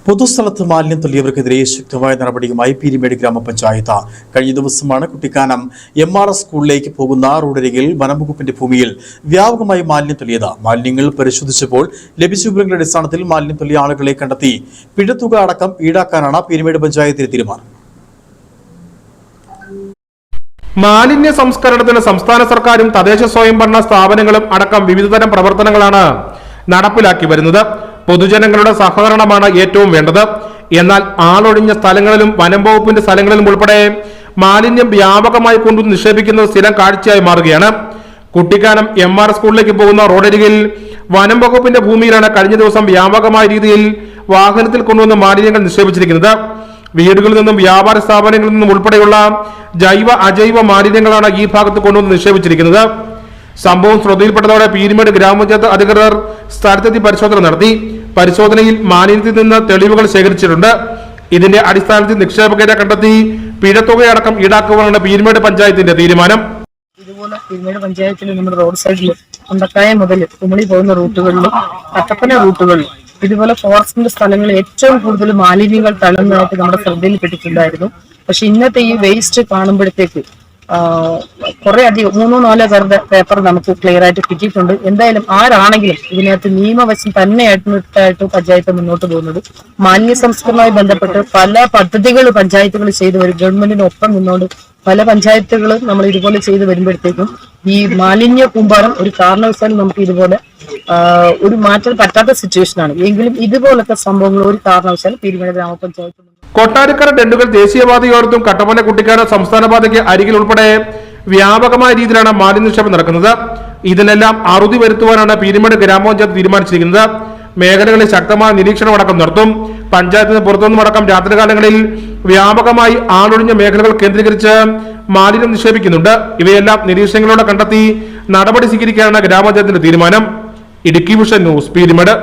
പൊതുസ്ഥലത്ത് മാലിന്യം തള്ളിയവർക്കെതിരെ ശക്തമായ നടപടിയുമായി പീരുമേട് ഗ്രാമപഞ്ചായത്ത്. കഴിഞ്ഞ ദിവസമാണ് കുട്ടിക്കാനം MRS സ്കൂളിലേക്ക് പോകുന്ന റോഡരികിൽ വനംവകുപ്പിന്റെ ഭൂമിയിൽ വ്യാപകമായി മാലിന്യം തള്ളിയത്. മാലിന്യങ്ങൾ പരിശോധിച്ചപ്പോൾ ലഭിച്ച വിവരങ്ങളുടെ അടിസ്ഥാനത്തിൽ മാലിന്യം തള്ളിയ ആളുകളെ കണ്ടെത്തി പിഴത്തുക അടക്കം ഈടാക്കാനാണ് പീരുമേട് പഞ്ചായത്തിന്റെ തീരുമാനം. മാലിന്യ സംസ്കരണത്തിന് സംസ്ഥാന സർക്കാരും തദ്ദേശ സ്വയംഭരണ സ്ഥാപനങ്ങളും അടക്കം വിവിധതരം പ്രവർത്തനങ്ങളാണ് നടപ്പിലാക്കി വരുന്നത്. പൊതുജനങ്ങളുടെ സഹകരണമാണ് ഏറ്റവും വേണ്ടത്. എന്നാൽ ആളൊഴിഞ്ഞ സ്ഥലങ്ങളിലും വനം വകുപ്പിന്റെ സ്ഥലങ്ങളിലും ഉൾപ്പെടെ മാലിന്യം വ്യാപകമായി കൊണ്ടു നിക്ഷേപിക്കുന്നത് സ്ഥിരം കാഴ്ചയായി മാറുകയാണ്. കുട്ടിക്കാനം MRS സ്കൂളിലേക്ക് പോകുന്ന റോഡരികിൽ വനം വകുപ്പിന്റെ ഭൂമിയിലാണ് കഴിഞ്ഞ ദിവസം വ്യാപകമായ രീതിയിൽ വാഹനത്തിൽ കൊണ്ടുവന്ന് മാലിന്യങ്ങൾ നിക്ഷേപിച്ചിരിക്കുന്നത്. വീടുകളിൽ നിന്നും വ്യാപാര സ്ഥാപനങ്ങളിൽ നിന്നും ഉൾപ്പെടെയുള്ള ജൈവ അജൈവ മാലിന്യങ്ങളാണ് ഈ ഭാഗത്ത് കൊണ്ടുവന്ന് നിക്ഷേപിച്ചിരിക്കുന്നത്. സംഭവം ശ്രദ്ധയിൽപ്പെട്ടതോടെ പീരുമേട് ഗ്രാമപഞ്ചായത്ത് അധികൃതർ സ്ഥലത്തെത്തി പരിശോധന നടത്തി. പരിശോധനയിൽ മാലിന്യത്തിൽ നിന്ന് തെളിവുകൾ ശേഖരിച്ചിട്ടുണ്ട്. ഇതിന്റെ അടിസ്ഥാനത്തിൽ നിക്ഷേപകരെ കണ്ടെത്തി പിഴത്തുകയടക്കം ഈടാക്കുവാനാണ് പീരുമേട് പഞ്ചായത്തിന്റെ തീരുമാനം. ഇതുപോലെ പീരുമേട് പഞ്ചായത്തിൽ നമ്മുടെ റോഡ് സൈഡിൽ കൊണ്ടക്കായ മുതൽ കുമളി പോകുന്ന റൂട്ടുകളിലും കട്ടപ്പന റൂട്ടുകളിലും ഇതുപോലെ ഫോറസ്റ്റിന്റെ സ്ഥലങ്ങളിൽ ഏറ്റവും കൂടുതൽ മാലിന്യങ്ങൾ തള്ളുന്നതായിട്ട് നമ്മുടെ ശ്രദ്ധയിൽപ്പെട്ടിട്ടുണ്ടായിരുന്നു. പക്ഷെ ഇന്നത്തെ ഈ വേസ്റ്റ് കാണുമ്പോഴത്തേക്ക് കുറെ അധികം 3-4 പേരുടെ പേപ്പർ നമുക്ക് ക്ലിയർ ആയിട്ട് കിട്ടിയിട്ടുണ്ട്. എന്തായാലും ആരാണെങ്കിലും ഇതിനകത്ത് നിയമവശം തന്നെയായിട്ട് പഞ്ചായത്ത് മുന്നോട്ട് പോകുന്നത്. മാലിന്യ സംസ്കരണവുമായി ബന്ധപ്പെട്ട് പല പദ്ധതികൾ പഞ്ചായത്തുകൾ ചെയ്തു വരും. ഗവൺമെന്റിനൊപ്പം നിന്നുകൊണ്ട് പല പഞ്ചായത്തുകളും നമ്മൾ ഇതുപോലെ ചെയ്തു വരുമ്പോഴത്തേക്കും ഈ മാലിന്യ കൂമ്പാരം ഒരു കാരണവശാലും നമുക്ക് ഇതുപോലെ ഒരു മാറ്റാൻ പറ്റാത്ത സിറ്റുവേഷനാണ്. എങ്കിലും ഇതുപോലത്തെ സംഭവങ്ങൾ ഒരു കാരണവശാലും പീരുമേട് ഗ്രാമപഞ്ചായത്ത് കൊട്ടാരക്കര ടെണ്ടുകൾ ദേശീയപാതയോരത്തും കട്ടപ്പന കുട്ടിക്കാനം സംസ്ഥാന പാതയ്ക്ക് അരികിൽ ഉൾപ്പെടെ വ്യാപകമായ രീതിയിലാണ് മാലിന്യ നിക്ഷേപം നടക്കുന്നത്. ഇതിനെല്ലാം അറുതി വരുത്തുവാനാണ് പീരുമേട് ഗ്രാമപഞ്ചായത്ത് തീരുമാനിച്ചിരിക്കുന്നത്. മേഖലകളിൽ ശക്തമായ നിരീക്ഷണം അടക്കം നടത്തും. പഞ്ചായത്തിന് പുറത്തുനിന്നും അടക്കം രാത്രികാലങ്ങളിൽ വ്യാപകമായി ആളൊഴിഞ്ഞ മേഖലകൾ കേന്ദ്രീകരിച്ച് മാലിന്യം നിക്ഷേപിക്കുന്നുണ്ട്. ഇവയെല്ലാം നിരീക്ഷണങ്ങളോടെ കണ്ടെത്തി നടപടി സ്വീകരിക്കാനാണ് ഗ്രാമപഞ്ചായത്തിന്റെ തീരുമാനം. Idukki vision news, Peermade.